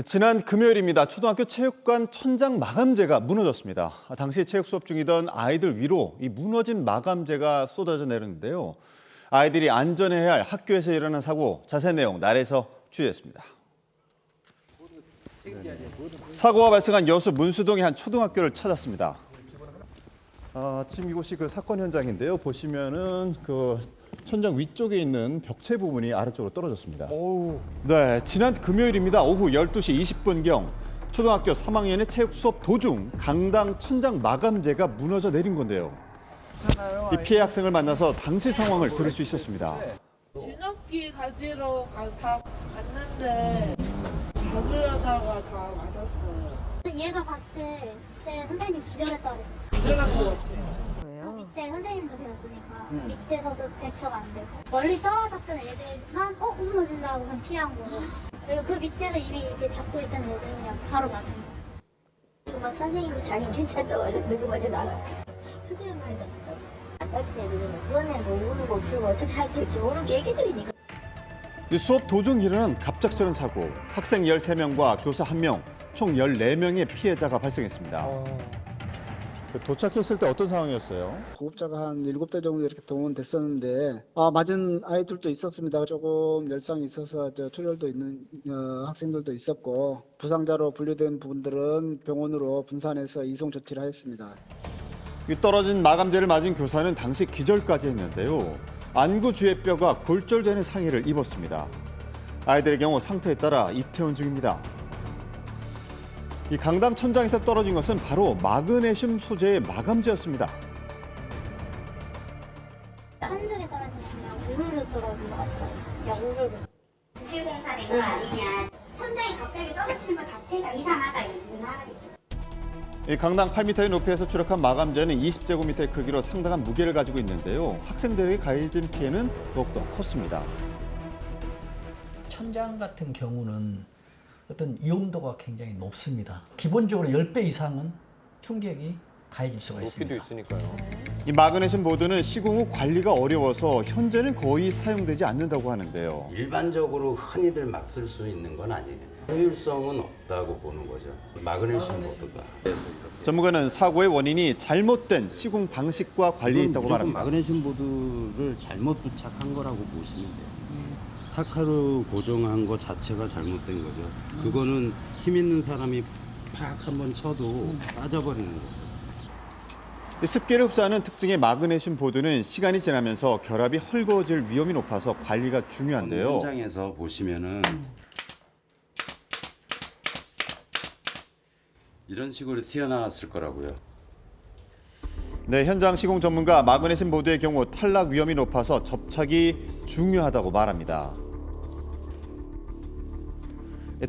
지난 금요일입니다. 초등학교 체육관 천장 마감재가 무너졌습니다. 당시 체육 수업 중이던 아이들 위로 이 무너진 마감재가 쏟아져 내렸는데요. 아이들이 안전해야 할 학교에서 일어난 사고, 자세한 내용 날에서 취재했습니다. 사고가 발생한 여수 문수동의 한 초등학교를 찾았습니다. 지금 이곳이 그 사건 현장인데요. 보시면은 그 천장 위쪽에 있는 벽체 부분이 아래쪽으로 떨어졌습니다. 네, 지난 금요일입니다. 오후 12시 20분경 초등학교 3학년의 체육 수업 도중 강당 천장 마감재가 무너져 내린 건데요. 이 피해 학생을 만나서 당시 상황을 들을 수 있었습니다. 진흙기 가지러 다 갔는데 잡으려다가 다 맞았어요. 얘가 봤을 때 그때 선생님 기절했다고. 기절한 것 같아요. 밑에 선생님도 배웠으니까 밑에서도 대처가 안 되고 멀리 떨어졌던 애들만 무너진다고 그냥 피한 거고 그리고 그 밑에서 이미 이제 잡고 있던 애들은 그냥 바로 맞은 거예요. 막 선생님이 자기 괜찮다고 하는데 그만에 나가 선생님 말이 안 다친 애들은 그런 애는 모르고 없고 어떻게 할 될지 모르게 애기들이니까. 이 수업 도중 일어난 갑작스런 사고, 학생 13명과 교사 1명, 총 14명의 피해자가 발생했습니다. 도착했을 때 어떤 상황이었어요? 구급차가 한 7대 정도 이렇게 동원됐었는데 맞은 아이들도 있었습니다. 조금 열상이 있어서 출혈도 있는 학생들도 있었고 부상자로 분류된 분들은 병원으로 분산해서 이송 조치를 하였습니다. 이 떨어진 마감재를 맞은 교사는 당시 기절까지 했는데요. 안구 주의 뼈가 골절되는 상해를 입었습니다. 아이들의 경우 상태에 따라 입퇴원 중입니다. 이 강당 천장에서 떨어진 것은 바로 마그네슘 소재의 마감재였습니다. 한쪽에 떨어지면 우르르 떨어진 것 같아요. 그냥 우르르. 무실공사된 거 아니냐. 천장이 갑자기 떨어지는 것 자체가 이상하다 이 말이. 이 강당 8m의 높이에서 추락한 마감재는 20제곱미터의 크기로 상당한 무게를 가지고 있는데요. 학생들에게 가해진 피해는 더욱더 컸습니다. 천장 같은 경우는 어떤 위험도가 굉장히 높습니다. 기본적으로 10배 이상은 충격이 가해질 수가 있습니다. 높이도 있으니까요. 이 마그네슘 보드는 시공 후 관리가 어려워서 현재는 거의 사용되지 않는다고 하는데요. 일반적으로 흔히들 막 쓸 수 있는 건 아니에요. 효율성은 없다고 보는 거죠. 마그네슘 보드가. 전문가는 사고의 원인이 잘못된 시공 방식과 관리에 있다고 무조건 말합니다. 마그네슘 보드를 잘못 부착한 거라고 보시면 돼요. 타카로 고정한 거 자체가 잘못된 거죠. 그거는 힘 있는 사람이 팍 한번 쳐도 빠져버리는 거죠. 습기를 흡수하는 특징의 마그네슘 보드는 시간이 지나면서 결합이 헐거워질 위험이 높아서 관리가 중요한데요. 현장에서 보시면은 이런 식으로 튀어나왔을 거라고요. 네, 현장 시공 전문가 마그네슘 보드의 경우 탈락 위험이 높아서 접착이 중요하다고 말합니다.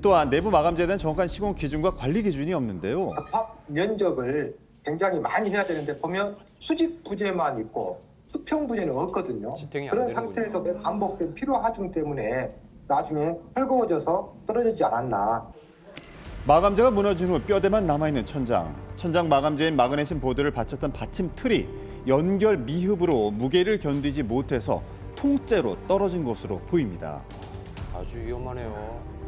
또한 내부 마감재에 대한 정확한 시공 기준과 관리 기준이 없는데요. 접합 면적을 굉장히 많이 해야 되는데 보면 수직 부재만 있고 수평 부재는 없거든요. 지탱이 안 그런 되는군요. 상태에서 반복된 피로 하중 때문에 나중에 헐거워져서 떨어지지 않았나. 마감재가 무너진 후 뼈대만 남아있는 천장. 천장 마감재인 마그네슘 보드를 받쳤던 받침 틀이 연결 미흡으로 무게를 견디지 못해서 통째로 떨어진 것으로 보입니다. 아주 위험하네요.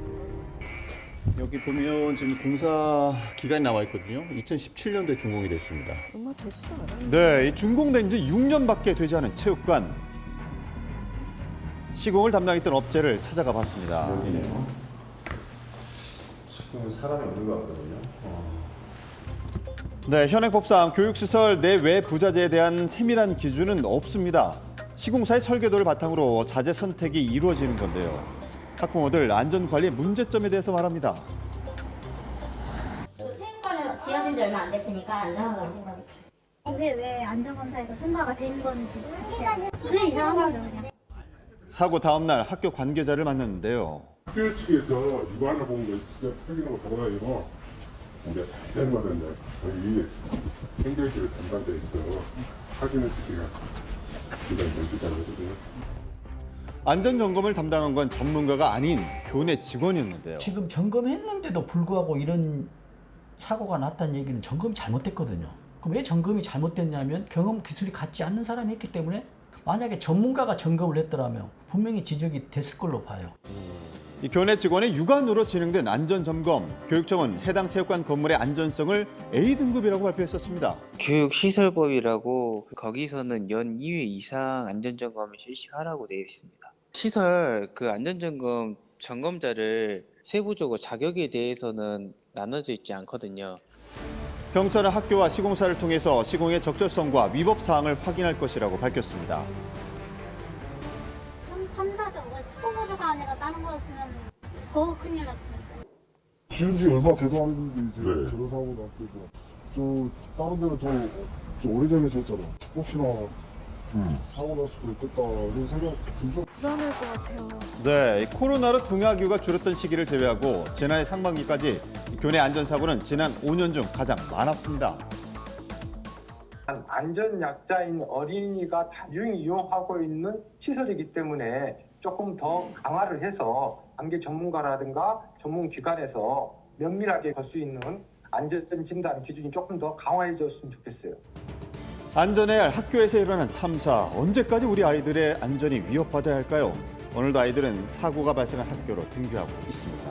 여기 보면 지금 공사 기간이 나와 있거든요. 2017년도에 준공이 됐습니다. 얼마 되지도 않았는데. 네, 이 준공된 지 6년밖에 되지 않은 체육관. 시공을 담당했던 업체를 찾아가 봤습니다. 지금 사람이 없는 것 같거든요. 네, 현행법상 교육시설 내외 부자재에 대한 세밀한 기준은 없습니다. 시공사의 설계도를 바탕으로 자재 선택이 이루어지는 건데요. 학부모들 안전관리의 문제점에 대해서 말합니다. 체육관은 지어진 지 얼마 안 됐으니까 안전하다고 생각이 들어요. 이게 왜 안전검사에서 통과가 된 건지 그게 이상한 거죠 그냥. 사고 다음 날 학교 관계자를 만났는데요. 학교 측에서 이거 하나 본 거 진짜 확인하고 받아가지고 우리가 대단히 받았네. 저희 행정실 담당자에 있어 확인해서 제가 기다리고 있거든요. 안전점검을 담당한 건 전문가가 아닌 교내 직원이었는데요. 지금 점검했는데도 불구하고 이런 사고가 났다는 얘기는 점검이 잘못됐거든요. 그럼 왜 점검이 잘못됐냐면 경험 기술이 갖지 않는 사람이 했기 때문에 만약에 전문가가 점검을 했더라면 분명히 지적이 됐을 걸로 봐요. 이 교내 직원의 육안으로 진행된 안전점검, 교육청은 해당 체육관 건물의 안전성을 A등급이라고 발표했었습니다. 교육시설법이라고 거기서는 연 2회 이상 안전점검을 실시하라고 되어 있습니다. 시설 그 안전점검 점검자를 세부적으로 자격에 대해서는 나눠져 있지 않거든요. 경찰은 학교와 시공사를 통해서 시공의 적절성과 위법 사항을 확인할 것이라고 밝혔습니다. 3, 4조 스포보드가 아니라 다른 거였으면 더 큰일 났을 텐데. 지은 지 얼마 되도 안 됐는데 이제 저런 사고 났고 저 다른 데는 저 오래전에 졌잖아. 혹시나 사고 날 수도 있겠다 이런 생각 들죠. 불안할 것 같아요. 네, 코로나로 등하교가 줄었던 시기를 제외하고 지난해 상반기까지 교내 안전사고는 지난 5년 중 가장 많았습니다. 안전 약자인 어린이가 다중이 이용하고 있는 시설이기 때문에 조금 더 강화를 해서 관계 전문가라든가 전문 기관에서 면밀하게 볼 수 있는 안전 진단 기준이 조금 더 강화해졌으면 좋겠어요. 안전해야 할 학교에서 일어난 참사, 언제까지 우리 아이들의 안전이 위협받아야 할까요? 오늘도 아이들은 사고가 발생한 학교로 등교하고 있습니다.